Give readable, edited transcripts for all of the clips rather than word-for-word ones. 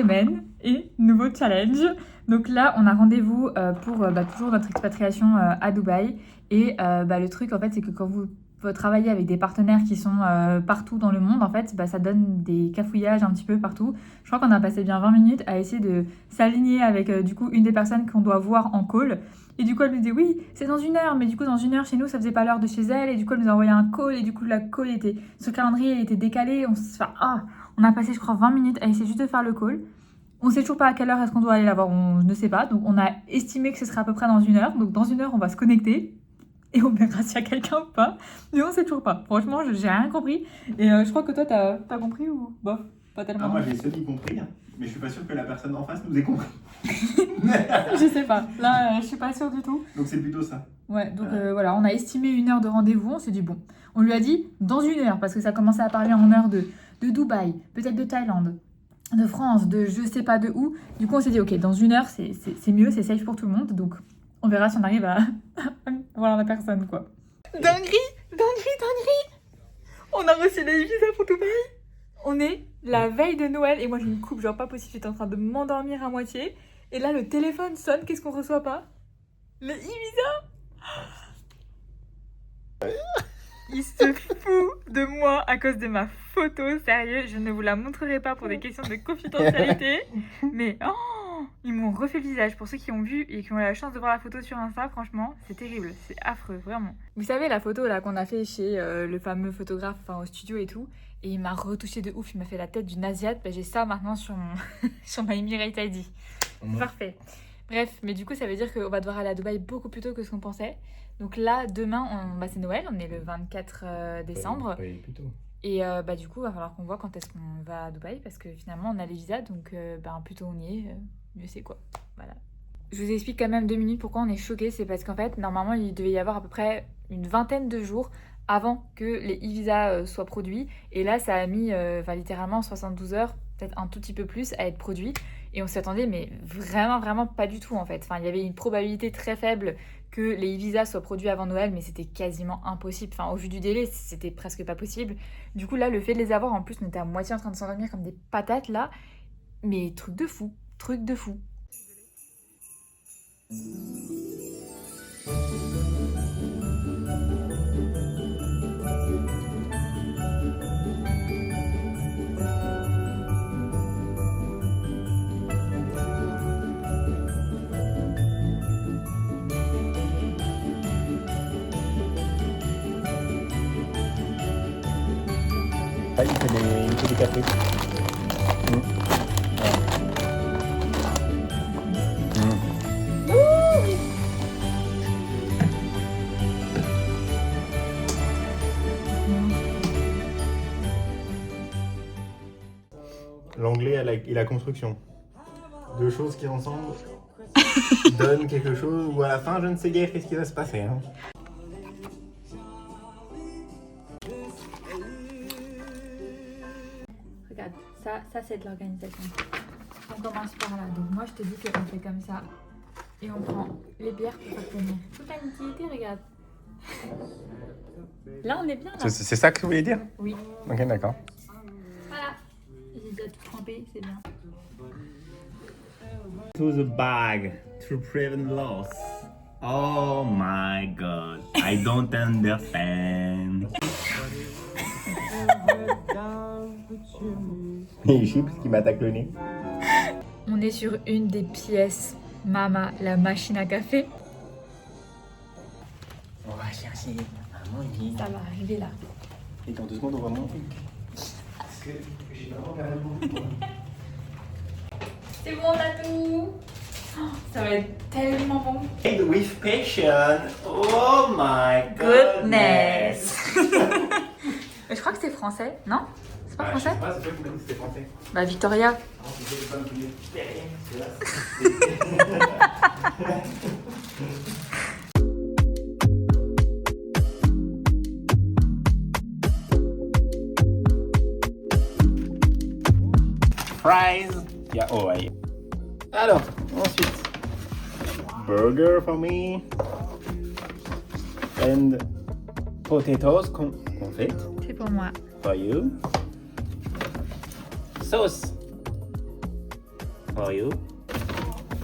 semaine et nouveau challenge. Donc là, on a rendez-vous pour toujours notre expatriation à Dubaï. Et le truc, en fait, c'est que quand vous travaillez avec des partenaires qui sont partout dans le monde, en fait, ça donne des cafouillages un petit peu partout. Je crois qu'on a passé bien 20 minutes à essayer de s'aligner avec du coup une des personnes qu'on doit voir en call. Et du coup, elle nous dit oui, c'est dans 1 heure, mais du coup, dans 1 heure, chez nous, ça faisait pas l'heure de chez elle. Et du coup, elle nous a envoyé un call. Et du coup, la call était, ce calendrier était décalé. On a passé, je crois, 20 minutes à essayer juste de faire le call. On sait toujours pas à quelle heure est-ce qu'on doit aller la voir, on ne sait pas. Donc, on a estimé que ce serait à peu près dans 1 heure. Donc, dans 1 heure, on va se connecter. Et on verra s'il y a quelqu'un ou pas. Mais on sait toujours pas. Franchement, j'ai rien compris. Et je crois que toi, t'as compris ou bof? Pas tellement. Moi, j'ai semi-compris. Mais je suis pas sûr que la personne en face nous ait compris. Je sais pas. Là, je suis pas sûre du tout. Donc, c'est plutôt ça. Ouais, donc voilà, on a estimé 1 heure de rendez-vous. On s'est dit, bon, on lui a dit dans 1 heure, parce que ça commençait à parler en heure de Dubaï, peut-être de Thaïlande, de France, de je sais pas de où. Du coup, on s'est dit, ok, dans 1 heure, c'est mieux, c'est safe pour tout le monde. Donc, on verra si on arrive à voir la personne, quoi. Dinguerie. On a reçu les visas pour Dubaï. On est la veille de Noël et moi, j'ai une coupe, genre pas possible. J'étais en train de m'endormir à moitié. Et là, le téléphone sonne. Qu'est-ce qu'on reçoit pas? Le e-visa. Il se fout de moi à cause de ma photo, sérieux, je ne vous la montrerai pas pour des questions de confidentialité, mais ils m'ont refait le visage. Pour ceux qui ont vu et qui ont eu la chance de voir la photo sur Insta, franchement, c'est terrible, c'est affreux, vraiment. Vous savez la photo là qu'on a fait chez le fameux photographe, enfin au studio et tout, et il m'a retouché de ouf, il m'a fait la tête d'une Asiate, j'ai ça maintenant sur mon sur ma Emirate ID. Parfait. Bref, mais du coup ça veut dire qu'on va devoir aller à Dubaï beaucoup plus tôt que ce qu'on pensait. Donc là, demain, c'est Noël, on est le 24 décembre. Et du coup, il va falloir qu'on voit quand est-ce qu'on va à Dubaï, parce que finalement, on a les visas, donc plus tôt on y est, mieux c'est quoi. Voilà. Je vous explique quand même 2 minutes pourquoi on est choqués. C'est parce qu'en fait, normalement, il devait y avoir à peu près une vingtaine de jours avant que les e-visas soient produits. Et là, ça a mis littéralement 72 heures, peut-être un tout petit peu plus, à être produit. Et on s'y attendait, mais vraiment pas du tout en fait. Enfin, il y avait une probabilité très faible que les e-visas soient produits avant Noël, mais c'était quasiment impossible. Enfin, au vu du délai, c'était presque pas possible. Du coup, là, le fait de les avoir, en plus, on était à moitié en train de s'endormir comme des patates là. Mais truc de fou. Ah, il fait des cafés. L'anglais et la construction. 2 choses qui ensemble donnent quelque chose où à la fin je ne sais guère qu'est-ce qui va se passer. Hein. Regarde, ça c'est de l'organisation. On commence par là. Donc moi je te dis qu'on fait comme ça. Et on prend les bières pour faire tenir toute la utilité, regarde. Là on est bien là. C'est ça que vous voulez dire? Oui. Ok, d'accord. Voilà. J'ai déjà tout trempé, c'est bien. To the bag to prevent loss. Oh my god, I don't understand. Il chie parce qu'il m'attaque le nez. On est sur une des pièces Mama, la machine à café. On va chercher à manger. Ça va arriver là. Et dans 2 secondes, on va monter. Parce que j'ai vraiment regardé. C'est bon, on a tout. Ça va être tellement bon. Made with passion. Oh my Goodness. Je crois que c'est français, non? C'est pas français? Je sais pas, c'est toi qui m'as dit que c'était français. Bah Victoria. Fries. Yeah, oh ouais. Alors, ensuite, burger for me. And potatoes confit C'est pour moi. for you. Sauce. for you.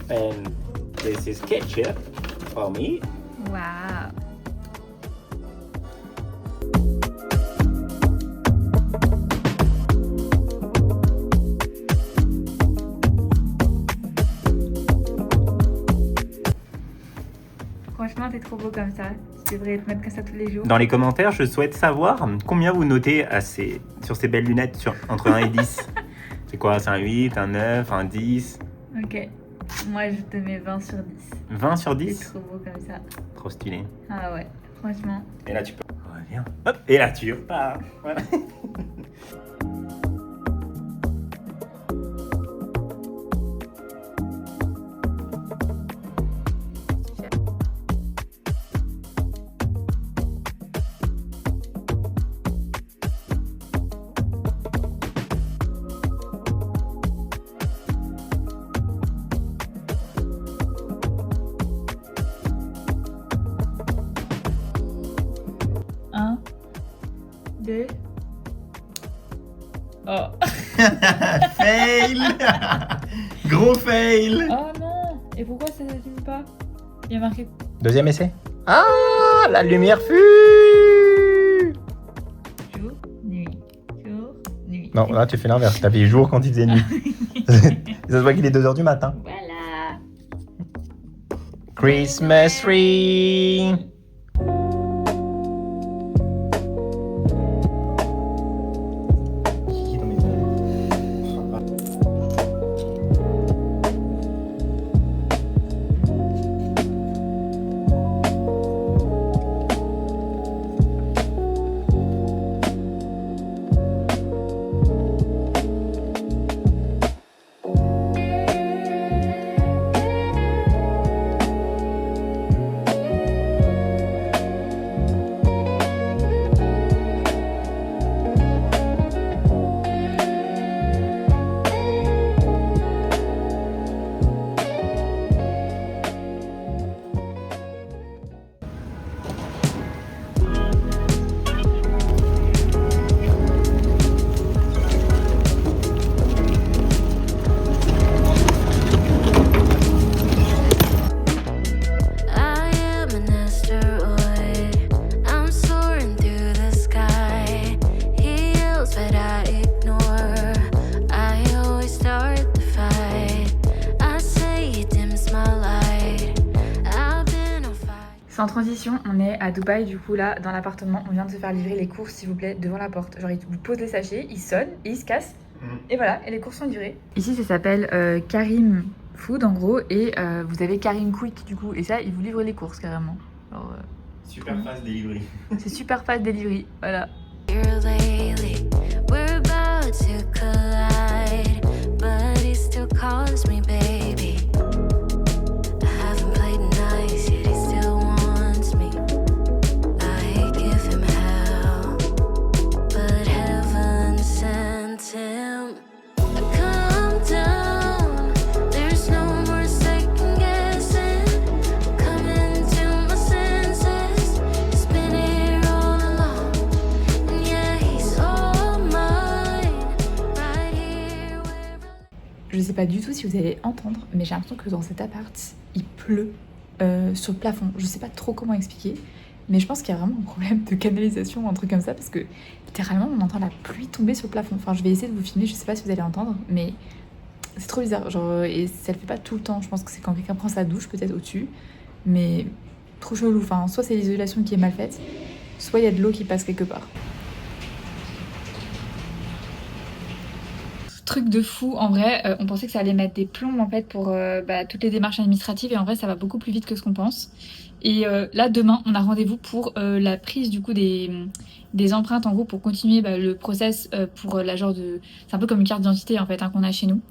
And this is ketchup for me. Waouh. Franchement, t'es trop beau comme ça. Tu devrais te mettre comme ça tous les jours. Dans les commentaires, je souhaite savoir combien vous notez sur ces belles lunettes entre 1 et 10. C'est quoi? C'est un 8, un 9, un 10? Ok. Moi, je te mets 20 sur 10. 20 sur C'est 10? trop beau comme ça. Trop stylé. Ah ouais, franchement. Et là, tu peux... Reviens. Hop, et là, tu repars. Voilà. Un, deux. Oh. Fail. Gros fail. Oh non. Et pourquoi ça s'allume pas? Il y a marqué. Deuxième essai. Ah, la lumière fut. Jour, nuit. Jour, nuit. Non, là, tu fais l'inverse. T'as fait jour quand il faisait nuit. Ça se voit qu'il est 2h du matin. Voilà. Christmas tree. Sans transition, on est à Dubaï, du coup là, dans l'appartement, on vient de se faire livrer les courses, s'il vous plaît, devant la porte. Genre, ils vous posent les sachets, ils sonnent et ils se cassent. Et voilà, et les courses sont livrées. Ici, ça s'appelle Karim Food, en gros, et vous avez Karim Quick, du coup, et ça, ils vous livrent les courses, carrément. Genre, Super fast delivery. c'est super fast delivery, voilà. Je sais pas du tout si vous allez entendre, mais j'ai l'impression que dans cet appart, il pleut sur le plafond. Je sais pas trop comment expliquer, mais je pense qu'il y a vraiment un problème de canalisation ou un truc comme ça, parce que littéralement, on entend la pluie tomber sur le plafond. Enfin, je vais essayer de vous filmer, je sais pas si vous allez entendre, mais c'est trop bizarre. Genre, et ça le fait pas tout le temps. Je pense que c'est quand quelqu'un prend sa douche, peut-être au-dessus, mais trop chelou. Enfin, soit c'est l'isolation qui est mal faite, soit il y a de l'eau qui passe quelque part. Truc de fou, en vrai, on pensait que ça allait mettre des plombs en fait pour toutes les démarches administratives, et en vrai ça va beaucoup plus vite que ce qu'on pense. Et là demain on a rendez-vous pour la prise du coup des empreintes, en gros, pour continuer le process pour la genre de... C'est un peu comme une carte d'identité en fait qu'on a chez nous.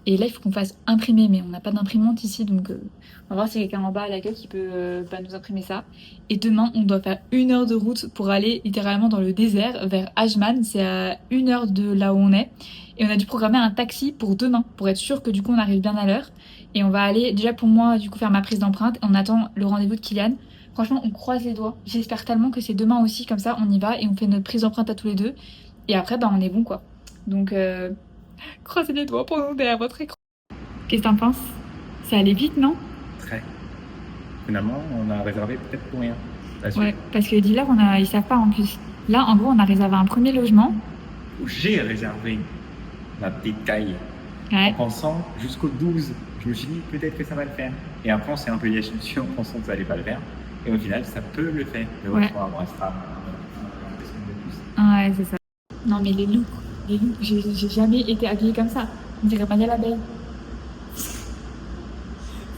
Et là il faut qu'on fasse imprimer, mais on n'a pas d'imprimante ici, donc on va voir si quelqu'un en bas à l'accueil qui peut nous imprimer ça. Et demain on doit faire 1 heure de route pour aller littéralement dans le désert vers Ajman, c'est à 1 heure de là où on est. Et on a dû programmer un taxi pour demain, pour être sûr que du coup on arrive bien à l'heure. Et on va aller, déjà pour moi, du coup faire ma prise d'empreinte. On attend le rendez-vous de Kylian. Franchement, on croise les doigts. J'espère tellement que c'est demain aussi, comme ça on y va et on fait notre prise d'empreinte à tous les deux. Et après, on est bon quoi. Donc, croisez les doigts pour nous derrière votre écran. Ok, Qu'est-ce que t'en penses? Ça allait vite, non? Très. Finalement, on a réservé peut-être pour rien. Ouais, parce que dealer, ils savent pas en plus. Là, en gros, on a réservé un premier logement. J'ai réservé ma petite taille en Ouais. pensant jusqu'au 12. Je me suis dit peut-être que ça va le faire. Et après, on s'est un peu lâché dessus en pensant que ça allait pas le faire. Et au final, ça peut le faire. Mais Ouais. on restera des semaines de plus. Ouais, c'est ça. Non, mais les looks, j'ai jamais été habillée comme ça. On dirait Maya l'abeille.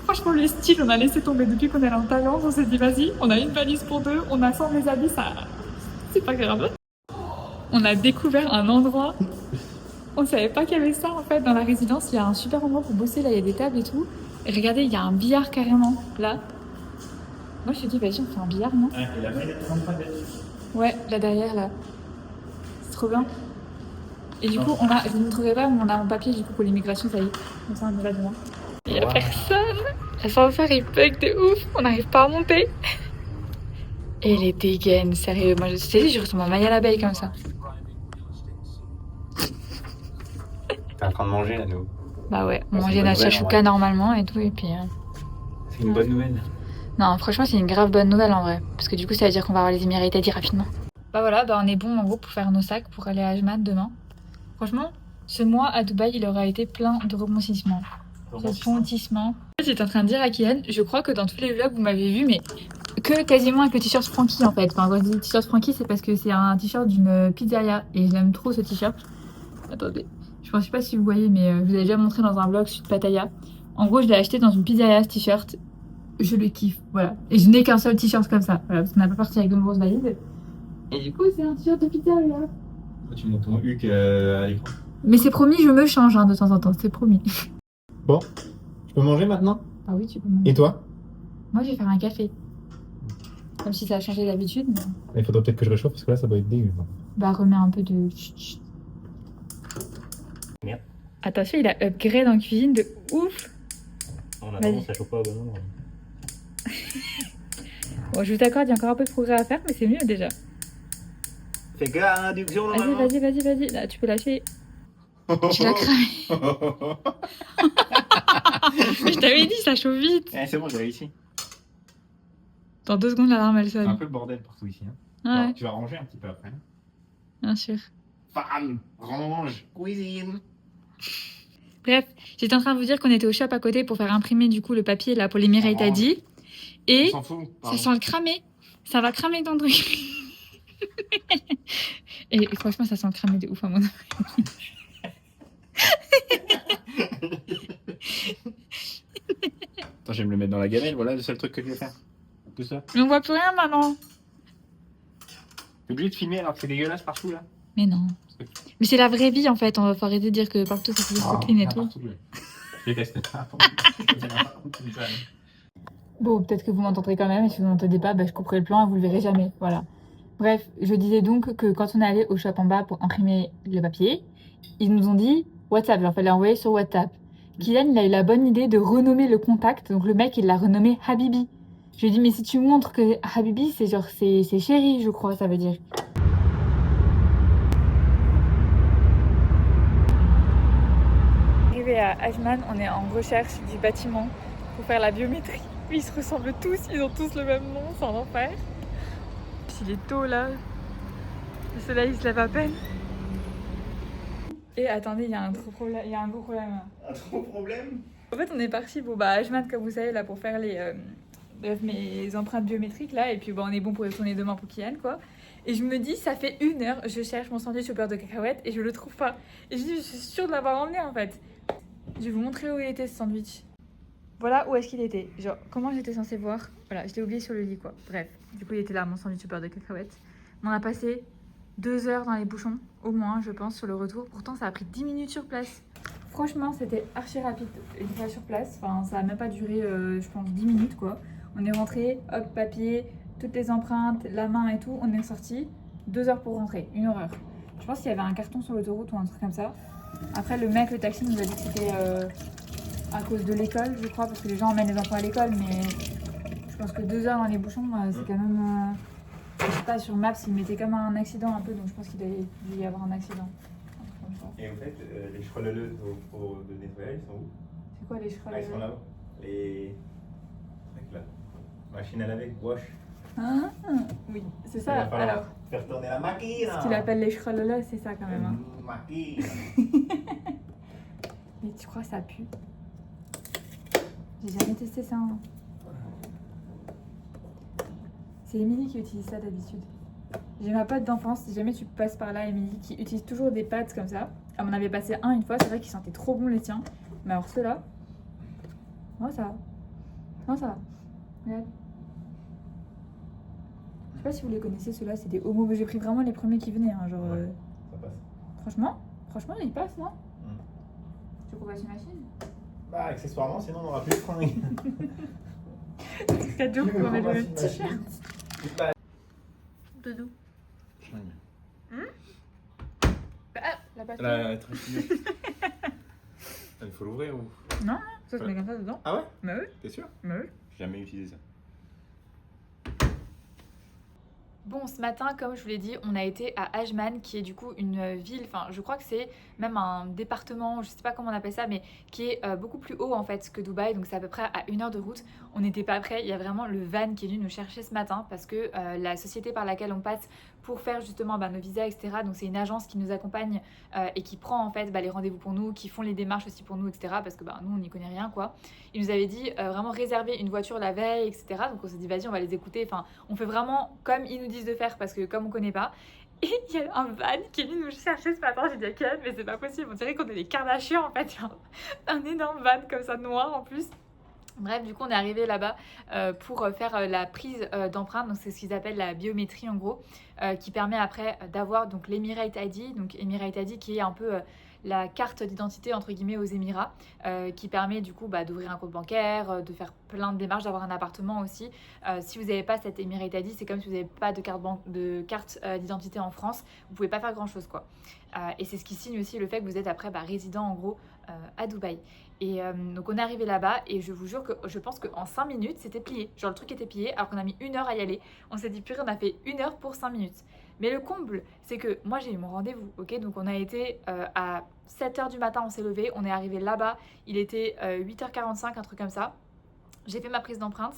Franchement, le style, on a laissé tomber depuis qu'on est en Thaïlande. On s'est dit, vas-y, on a une valise pour deux, on a 100 les habits, ça. C'est pas grave. On a découvert un endroit. On savait pas qu'il y avait ça en fait dans la résidence. Il y a un super endroit pour bosser, là, il y a des tables et tout. Et regardez, il y a un billard carrément, là. Moi, je me suis dit, vas-y, on fait un billard, non? Et là-bas, il y a 33 bêtes. Ouais, là derrière, là. C'est trop bien. Et du coup, je ne montrerai pas, mais on a mon papier du coup pour l'immigration, ça y est. Comme ça, on y va demain. Il y a personne. L'ascenseur, il bug de ouf. On n'arrive pas à monter. Et les dégaines, sérieux. Moi, je sais, je ressemble à Maya l'abeille comme ça. T'es en train de manger là, nous. Bah ouais, on Ah, c'est mangeait une notre bonne chachouka nouvelle, normalement et tout, et puis... C'est une bonne nouvelle. Non, franchement, c'est une grave bonne nouvelle en vrai. Parce que du coup, ça veut dire qu'on va avoir les Émirats dit rapidement. Bah voilà, bah on est bon en gros pour faire nos sacs pour aller à Ajman demain. Franchement, ce mois à Dubaï, il aura été plein de rebondissements. J'étais en train de dire à Kian, je crois que dans tous les vlogs, vous m'avez vu, mais que quasiment avec le t-shirt Frankie en fait. Enfin, quand je dis t-shirt Frankie, c'est parce que c'est un t-shirt d'une pizzeria et j'aime trop ce t-shirt. Attendez, je ne sais pas si vous voyez, mais je vous l'ai déjà montré dans un vlog sur Pattaya. En gros, je l'ai acheté dans une pizzeria ce t-shirt. Je le kiffe, voilà. Et je n'ai qu'un seul t-shirt comme ça, voilà, parce qu'on n'a pas parti avec de grosses valises. Et du coup, c'est un t-shirt de pizzeria. Tu montes ton huc à l'écran. Mais c'est promis, je me change de temps en temps, c'est promis. Bon, je peux manger maintenant? Ah oui, tu peux manger. Et toi? Moi, je vais faire un café. Comme si ça a changé d'habitude. Mais... Il faudrait peut-être que je réchauffe parce que là, ça doit être dégueu. Bah, remets un peu de... Merde. Attention, il a upgrade en cuisine de ouf. On a Vas-y. ça chauffe pas au bon moment. Bon, je vous accorde, il y a encore un peu de progrès à faire, mais c'est mieux déjà. Fais gaffe à l'induction normalement. Vas-y. Là, tu peux lâcher. Tu l'as cramé. Mais je t'avais dit, ça chauffe vite. C'est bon, j'ai réussi. Dans 2 secondes, l'alarme, elle C'est un sonne. peu le bordel partout ici. Hein. Ouais, Alors, tu vas ranger un petit peu après. bien sûr. Femme, range, cuisine. Bref, j'étais en train de vous dire qu'on était au shop à côté pour faire imprimer du coup le papier là pour les Mireille t'a dit. Et On s'en fout. ça sent le cramer. Ça va cramer ton truc. Et franchement, ça sent le cramer de ouf à mon avis. Attends, je vais me le mettre dans la gamelle, voilà le seul truc que je vais faire. Tout ça. Mais on voit plus rien maintenant. T'es obligé de filmer alors que c'est dégueulasse partout là. Mais non. Mais c'est la vraie vie en fait. On va arrêter de dire que partout c'est toujours clean et tout. Partout, ouais. Je déteste. Bon, peut-être que vous m'entendrez quand même. Et si vous m'entendez pas, bah, je couperai le plan et vous le verrez jamais. Voilà. Bref, je disais donc que quand on est allé au shop en bas pour imprimer le papier, ils nous ont dit WhatsApp. Genre, fallait envoyer sur WhatsApp. Kylian, il a eu la bonne idée de renommer le contact. Donc le mec, il l'a renommé Habibi. Je lui ai dit, mais si tu montres que Habibi, c'est genre, c'est chéri, je crois, ça veut dire. Arrivé à Ajman, on est en recherche du bâtiment pour faire la biométrie. Ils se ressemblent tous, ils ont tous le même nom, c'est un enfer. Il est tôt là, le soleil se lève à peine. Et attendez, il y a un gros problème. Un gros problème? En fait, on est parti à Ajman, comme vous savez, là, pour faire bref, mes empreintes biométriques là, et puis on est bon pour y retourner demain pour Kian quoi. Et je me dis, ça fait 1 heure, je cherche mon sandwich au beurre de cacahuète et je le trouve pas. Et je dis, je suis sûre de l'avoir emmené en fait. Je vais vous montrer où il était ce sandwich. Voilà où est-ce qu'il était. Genre, comment j'étais censée voir? Voilà, je l'ai oublié sur le lit quoi. Bref, du coup il était là, mon sandwich au beurre de cacahuète. On a passé 2 heures dans les bouchons, au moins je pense, sur le retour. Pourtant ça a pris 10 minutes sur place. Franchement, c'était archi rapide une fois sur place. Enfin, ça a même pas duré, je pense, 10 minutes quoi. On est rentré, hop, papier, toutes les empreintes, la main et tout. On est sorti. 2 heures pour rentrer, une horreur. Je pense qu'il y avait un carton sur l'autoroute ou un truc comme ça. Après, le taxi nous a dit que c'était à cause de l'école, je crois, parce que les gens emmènent les enfants à l'école. Mais je pense que 2 heures dans les bouchons, c'est quand même. Je sais pas, sur Maps, il mettait comme un accident un peu, donc je pense qu'il devait y avoir un accident. Et en fait, les chrololeuses de nettoyage, ils sont où? C'est quoi les Ah, ils sont là-haut. Les trucs là. Machine à laver, wash. Ah, oui, c'est ça. Il va falloir Alors, faire tourner la machine. ce qu'il appelle les schrollolas, c'est ça quand même. Hein. Machine. Mais tu crois que ça pue? J'ai jamais testé ça. Hein. C'est Émilie qui utilise ça d'habitude. J'ai ma pâte d'enfance, si jamais tu passes par là, Émilie, qui utilise toujours des pâtes comme ça. Elle m'en avait passé un une fois, c'est vrai qu'il sentait trop bon les tiens. Mais alors ceux-là, non ça va. Non ça va. Regarde. Je sais pas si vous les connaissez, ceux-là, c'est des homos. J'ai pris vraiment les premiers qui venaient. Hein, genre, Ouais, ça passe. franchement, ils passent, non? Tu veux qu'on fasse une machine? Bah, accessoirement, sinon on n'aura plus de fringues. C'est cadeau Tu veux pour mettre qu'on le fasse une t-shirt. machine Bah, Doudou. Fringue. Ah, la pâte. La trichine. Il faut l'ouvrir ou. Ça se met comme ça dedans. Ah ouais? Bah oui, T'es sûr? bah oui. J'ai jamais utilisé ça. Bon, ce matin, comme je vous l'ai dit, on a été à Ajman, qui est du coup une ville, enfin je crois que c'est même un département, je sais pas comment on appelle ça, mais qui est beaucoup plus haut en fait que Dubaï, donc c'est à peu près à 1 heure de route. On n'était pas prêts, il y a vraiment le van qui est venu nous chercher ce matin parce que la société par laquelle on passe pour faire justement nos visas, etc. Donc c'est une agence qui nous accompagne et qui prend en fait les rendez-vous pour nous, qui font les démarches aussi pour nous, etc. Parce que nous on n'y connaît rien quoi. Ils nous avaient dit vraiment réserver une voiture la veille, etc. Donc on s'est dit vas-y on va les écouter, enfin on fait vraiment comme ils nous disent de faire parce que comme on connaît pas. Et il y a un van qui est venu nous chercher ce matin, j'ai dit à Ken mais c'est pas possible, on dirait qu'on est des Kardashians en fait, un énorme van comme ça noir en plus. Bref, du coup, on est arrivé là-bas pour faire la prise d'empreinte. Donc, c'est ce qu'ils appellent la biométrie en gros, qui permet après d'avoir donc l'Emirate ID. Donc, Emirate ID qui est un peu la carte d'identité entre guillemets aux Émirats, qui permet du coup d'ouvrir un compte bancaire, de faire plein de démarches, d'avoir un appartement aussi. Si vous n'avez pas cette Emirate ID, c'est comme si vous n'avez pas de carte d'identité en France, vous pouvez pas faire grand-chose quoi. Et c'est ce qui signe aussi le fait que vous êtes après résident en gros à Dubaï. Et donc on est arrivé là-bas et je vous jure que je pense qu'en 5 minutes c'était plié. Genre le truc était plié alors qu'on a mis 1 heure à y aller. On s'est dit purée on a fait 1 heure pour 5 minutes. Mais le comble c'est que moi j'ai eu mon rendez-vous, ok. Donc on a été à 7h du matin, on s'est levé, on est arrivé là-bas. Il était 8h45, un truc comme ça. J'ai fait ma prise d'empreinte.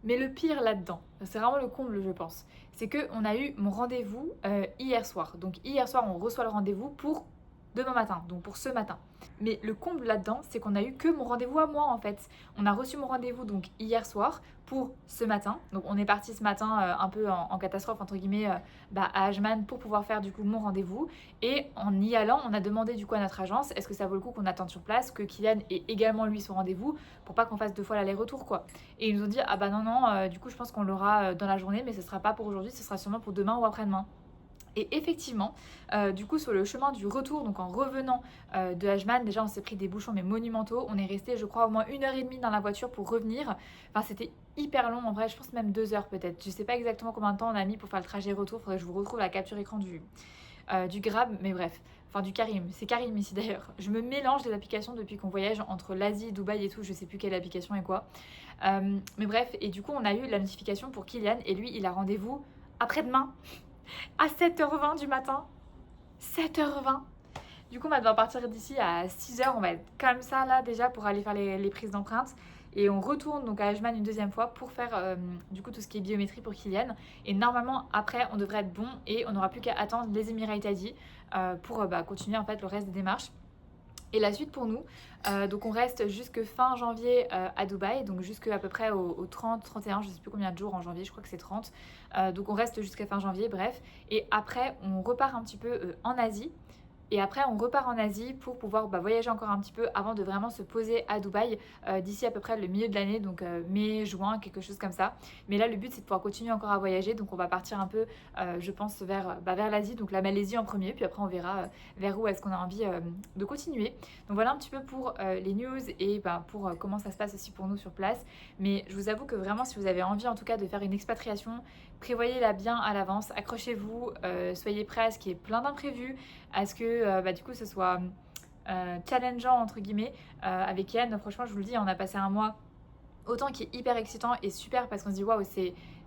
Mais le pire là-dedans, c'est vraiment le comble je pense, c'est qu'on a eu mon rendez-vous hier soir. Donc hier soir on reçoit le rendez-vous pour demain matin, donc pour ce matin. Mais le comble là-dedans, c'est qu'on a eu que mon rendez-vous à moi en fait. On a reçu mon rendez-vous donc hier soir pour ce matin. Donc on est parti ce matin un peu en catastrophe entre guillemets à Ajman pour pouvoir faire du coup mon rendez-vous. Et en y allant, on a demandé du coup à notre agence, est-ce que ça vaut le coup qu'on attende sur place, que Kylian ait également lui son rendez-vous pour pas qu'on fasse 2 fois l'aller-retour quoi. Et ils nous ont dit ah bah non, du coup je pense qu'on l'aura dans la journée mais ce sera pas pour aujourd'hui, ce sera sûrement pour demain ou après-demain. Et effectivement, du coup sur le chemin du retour, donc en revenant de Ajman, déjà on s'est pris des bouchons mais monumentaux. On est resté je crois au moins 1h30 dans la voiture pour revenir. Enfin c'était hyper long en vrai, je pense même 2 heures peut-être. Je sais pas exactement combien de temps on a mis pour faire le trajet retour, faudrait que je vous retrouve la capture écran du Grab, mais bref. Enfin du Carim, c'est Carim ici d'ailleurs. Je me mélange les applications depuis qu'on voyage entre l'Asie, Dubaï et tout, je sais plus quelle application et quoi. Mais bref, et du coup on a eu la notification pour Kylian et lui il a rendez-vous après-demain. À 7h20 du matin. 7h20. Du coup, on va devoir partir d'ici à 6h. On va être comme ça, là, déjà, pour aller faire les prises d'empreintes. Et on retourne donc à Ajman une deuxième fois pour faire, du coup, tout ce qui est biométrie pour Kylian. Et normalement, après, on devrait être bon. Et on n'aura plus qu'à attendre les Emirates ID pour continuer, en fait, le reste des démarches. Et la suite pour nous, donc on reste jusque fin janvier à Dubaï, donc jusque à peu près au 30, 31, je ne sais plus combien de jours en janvier, je crois que c'est 30. Donc on reste jusqu'à fin janvier, bref. Et après, on repart un petit peu en Asie. Et après, on repart en Asie pour pouvoir voyager encore un petit peu avant de vraiment se poser à Dubaï d'ici à peu près le milieu de l'année, donc mai, juin, quelque chose comme ça. Mais là, le but, c'est de pouvoir continuer encore à voyager. Donc, on va partir un peu, je pense, vers l'Asie, donc la Malaisie en premier. Puis après, on verra vers où est-ce qu'on a envie de continuer. Donc, voilà un petit peu pour les news et pour comment ça se passe aussi pour nous sur place. Mais je vous avoue que vraiment, si vous avez envie, en tout cas, de faire une expatriation, prévoyez-la bien à l'avance, accrochez-vous, soyez prêts à ce qu'il y ait plein d'imprévus, à ce que du coup ce soit challengeant entre guillemets avec Yann. Franchement je vous le dis, on a passé un mois autant qui est hyper excitant et super parce qu'on se dit waouh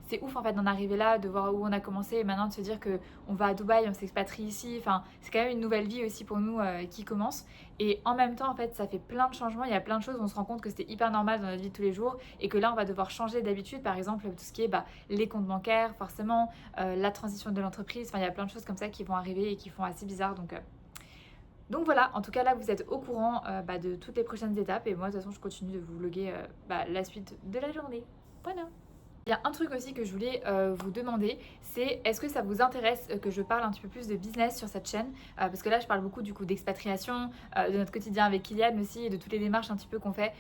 c'est ouf en fait d'en arriver là, de voir où on a commencé et maintenant de se dire que on va à Dubaï, on s'expatrie ici. Enfin, c'est quand même une nouvelle vie aussi pour nous qui commence. Et en même temps, en fait, ça fait plein de changements. Il y a plein de choses où on se rend compte que c'était hyper normal dans notre vie de tous les jours et que là, on va devoir changer d'habitude. Par exemple, tout ce qui est les comptes bancaires, forcément, la transition de l'entreprise. Enfin, il y a plein de choses comme ça qui vont arriver et qui font assez bizarre. Donc voilà, en tout cas là vous êtes au courant de toutes les prochaines étapes et moi de toute façon je continue de vous vlogger la suite de la journée. Voilà. Il y a un truc aussi que je voulais vous demander, c'est est-ce que ça vous intéresse que je parle un petit peu plus de business sur cette chaîne parce que là je parle beaucoup du coup d'expatriation, de notre quotidien avec Kylian aussi et de toutes les démarches un petit peu qu'on fait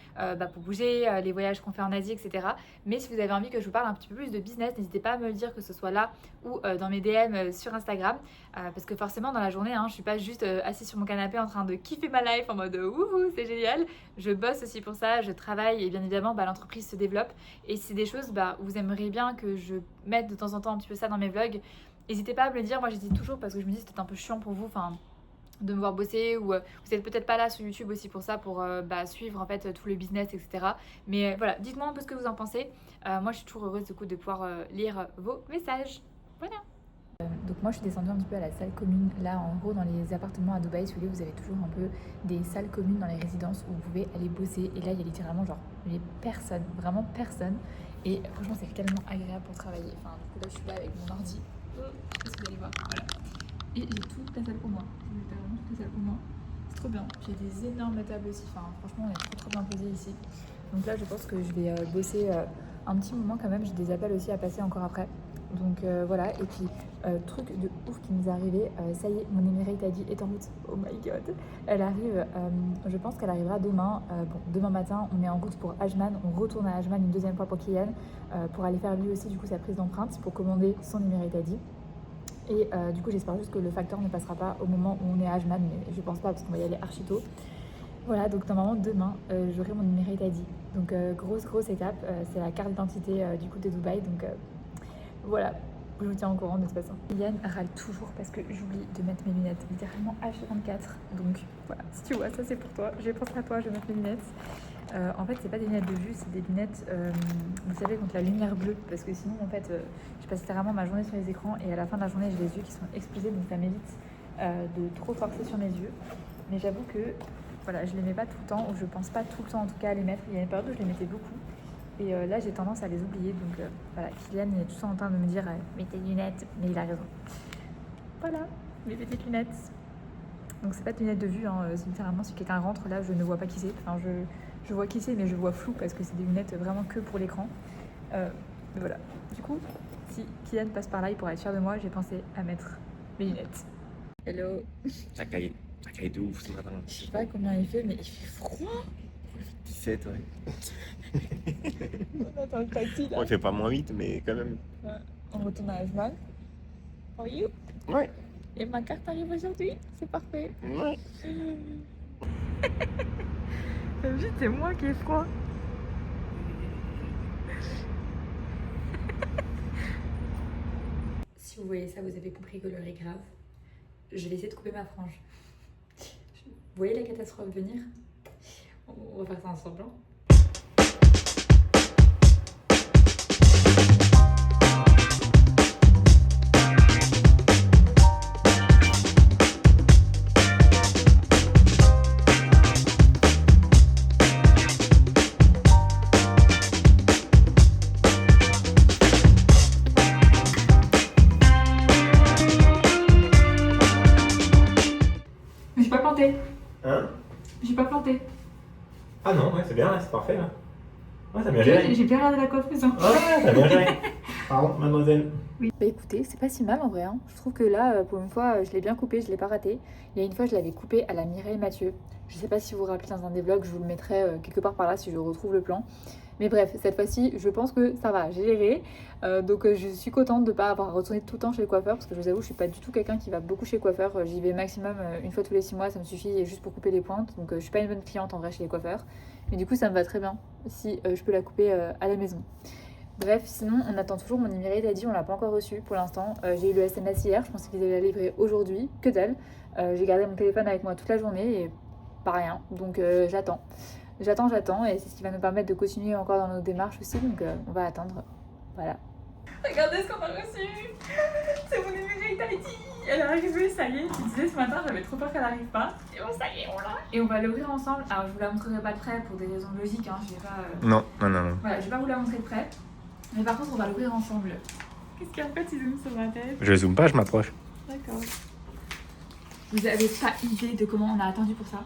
pour bouger, les voyages qu'on fait en Asie, etc. Mais si vous avez envie que je vous parle un petit peu plus de business, n'hésitez pas à me le dire, que ce soit là ou dans mes DM sur Instagram parce que forcément dans la journée, je suis pas juste assise sur mon canapé en train de kiffer ma life en mode wouhou c'est génial, je bosse aussi pour ça, je travaille et bien évidemment l'entreprise se développe et c'est des choses où vous aimeriez bien que je mette de temps en temps un petit peu ça dans mes vlogs, n'hésitez pas à me le dire. Moi j'hésite toujours parce que je me dis c'est peut-être un peu chiant pour vous de me voir bosser ou vous êtes peut-être pas là sur YouTube aussi pour ça, pour suivre en fait tout le business, etc. Mais voilà, dites-moi un peu ce que vous en pensez. Moi je suis toujours heureuse de pouvoir lire vos messages. Voilà. Donc moi je suis descendue un petit peu à la salle commune. Là en gros dans les appartements à Dubaï, si vous voulez, vous avez toujours un peu des salles communes dans les résidences où vous pouvez aller bosser. Et là il y a littéralement personne, vraiment personne. Et franchement c'est tellement agréable pour travailler. Enfin du coup là je suis là avec mon ordi. Qu'est-ce que vous allez voir, voilà. Et j'ai toute la salle pour moi. J'ai littéralement toute la salle pour moi. C'est trop bien. J'ai des énormes tables aussi. Enfin franchement on est trop bien posé ici. Donc là je pense que je vais bosser un petit moment quand même. J'ai des appels aussi à passer encore après. Donc voilà, et puis truc de ouf qui nous est arrivé, ça y est, mon Emirates ID est en route. Oh my god, elle arrive, je pense qu'elle arrivera demain. Demain matin, on est en route pour Ajman, on retourne à Ajman une deuxième fois pour Kylian, pour aller faire lui aussi du coup sa prise d'empreinte, pour commander son Emirates ID. Et du coup j'espère juste que le facteur ne passera pas au moment où on est à Ajman, mais je pense pas parce qu'on va y aller archi tôt. Voilà, donc normalement demain j'aurai mon Emirates ID. Donc grosse étape, c'est la carte d'identité du coup de Dubaï, donc voilà, je vous tiens au courant de toute façon. Kylian râle toujours parce que j'oublie de mettre mes lunettes, littéralement H24. Donc voilà, si tu vois, ça c'est pour toi. Je pense à toi, je vais mettre mes lunettes. En fait, c'est pas des lunettes de vue, c'est des lunettes, vous savez, contre la lumière bleue. Parce que sinon, en fait, je passe littéralement ma journée sur les écrans et à la fin de la journée, j'ai les yeux qui sont explosés. Donc ça m'évite de trop forcer sur mes yeux. Mais j'avoue que voilà, je les mets pas tout le temps, ou je pense pas tout le temps en tout cas à les mettre. Il y a une période où je les mettais beaucoup. Et là, j'ai tendance à les oublier. Donc voilà, Kylian il est tout le temps en train de me dire mets tes lunettes, mais il a raison. Voilà, mes petites lunettes. Donc c'est pas de lunettes de vue, c'est littéralement si quelqu'un rentre là, je ne vois pas qui c'est. Enfin, je vois qui c'est, mais je vois flou parce que c'est des lunettes vraiment que pour l'écran. Voilà. Du coup, si Kylian passe par là, il pourra être fier de moi. J'ai pensé à mettre mes lunettes. Hello. Ça caille de ouf ce matin. Je sais pas combien il fait, mais il fait froid. 17, ouais. On attend le taxi là. Bon, il fait pas moins 8, mais quand même. Ouais. On retourne à Ajman. For you. Ouais. Et ma carte arrive aujourd'hui, c'est parfait. Ouais. Vite, c'est moi qui ai froid. Si vous voyez ça, vous avez compris que l'heure est grave. Je vais essayer de couper ma frange. Vous voyez la catastrophe venir? On va faire ça ensemble. Je suis pas plantée. Hein? Je suis pas plantée. Ah non, ouais, c'est bien, là, c'est parfait là. Ouais, t'as bien géré. J'ai bien regardé la coiffeuse. Ouais, t'as bien géré. Pardon, mademoiselle. Oui. Bah écoutez, c'est pas si mal en vrai. Je trouve que là, pour une fois, je l'ai bien coupé, je l'ai pas raté. Il y a une fois, je l'avais coupé à la Mireille Mathieu. Je sais pas si vous vous rappelez dans un des vlogs, je vous le mettrai quelque part par là si je retrouve le plan. Mais bref, cette fois-ci, je pense que ça va, j'ai géré. Donc je suis contente de ne pas avoir retourné tout le temps chez le coiffeur parce que je vous avoue, je suis pas du tout quelqu'un qui va beaucoup chez le coiffeur. J'y vais maximum une fois tous les 6 mois, ça me suffit juste pour couper les pointes. Donc je suis pas une bonne cliente en vrai chez les coiffeurs. Mais du coup, ça me va très bien si je peux la couper à la maison. Bref, sinon, on attend toujours mon Emirates ID, on l'a pas encore reçu pour l'instant. J'ai eu le SMS hier, je pensais qu'ils allaient la livrer aujourd'hui, que dalle. J'ai gardé mon téléphone avec moi toute la journée et pas rien. Donc j'attends. J'attends et c'est ce qui va nous permettre de continuer encore dans nos démarches aussi. Donc on va attendre. Voilà. Regardez ce qu'on a reçu. C'est mon émérite Haïti. Elle est arrivée, ça y est. Je disais ce matin, j'avais trop peur qu'elle n'arrive pas. Et bon, ça y est, on l'a. Et on va l'ouvrir ensemble. Alors, je vous la montrerai pas de près pour des raisons logiques. Hein. Je vais pas. Non, non, non, non. Voilà, je vais pas vous la montrer de près. Mais par contre, on va l'ouvrir ensemble. Qu'est-ce qu'il y a en fait, il zoome sur ma tête? Je zoome pas, je m'approche. D'accord. Vous avez pas idée de comment on a attendu pour ça?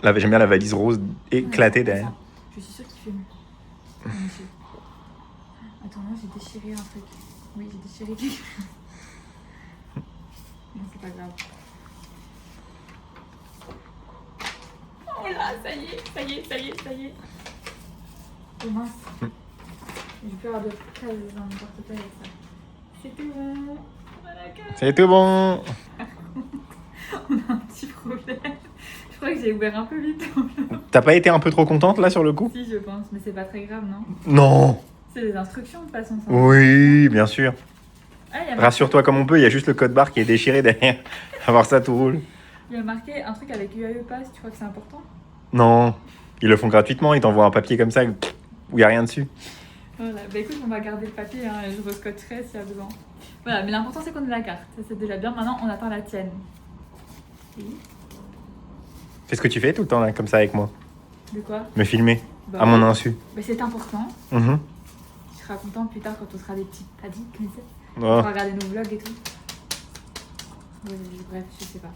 Là, j'aime bien la valise rose éclatée derrière. Je suis sûre qu'il fait mieux. Monsieur. Attends, moi j'ai déchiré un truc. Oui, j'ai déchiré quelque chose. Non, c'est pas grave. Oh là, ça y est, ça y est, ça y est, ça y est. Oh mince. Je peux avoir de près dans mon portefeuille avec ça. C'est tout bon. Voilà, C'est tout bon. on a un petit problème. Je crois que j'ai ouvert un peu vite. T'as pas été un peu trop contente là sur le coup? Si, je pense, mais c'est pas très grave, non? Non. C'est des instructions de toute façon. Ça. Oui, bien sûr. Ah, il y a marqué- Rassure-toi comme on peut, il y a juste le code barre qui est déchiré derrière. Avoir ça tout roule. Il y a marqué un truc avec UAE Pass, tu crois que c'est important? Non, ils le font gratuitement, ils t'envoient un papier comme ça où il y a rien dessus. Voilà, bah écoute, on va garder le papier, hein, et je rescotcherai s'il y a besoin. Voilà, mais l'important c'est qu'on ait la carte, ça c'est déjà bien. Maintenant, on attend la tienne. Oui. Fais ce que tu fais tout le temps là, comme ça avec moi. De quoi? Me filmer, Bah, à mon insu. Bah, c'est important. Mhm. Tu seras content plus tard quand on sera des petits padis comme ça. Oh. On va regarder nos vlogs et tout. Ouais, bref, je sais pas.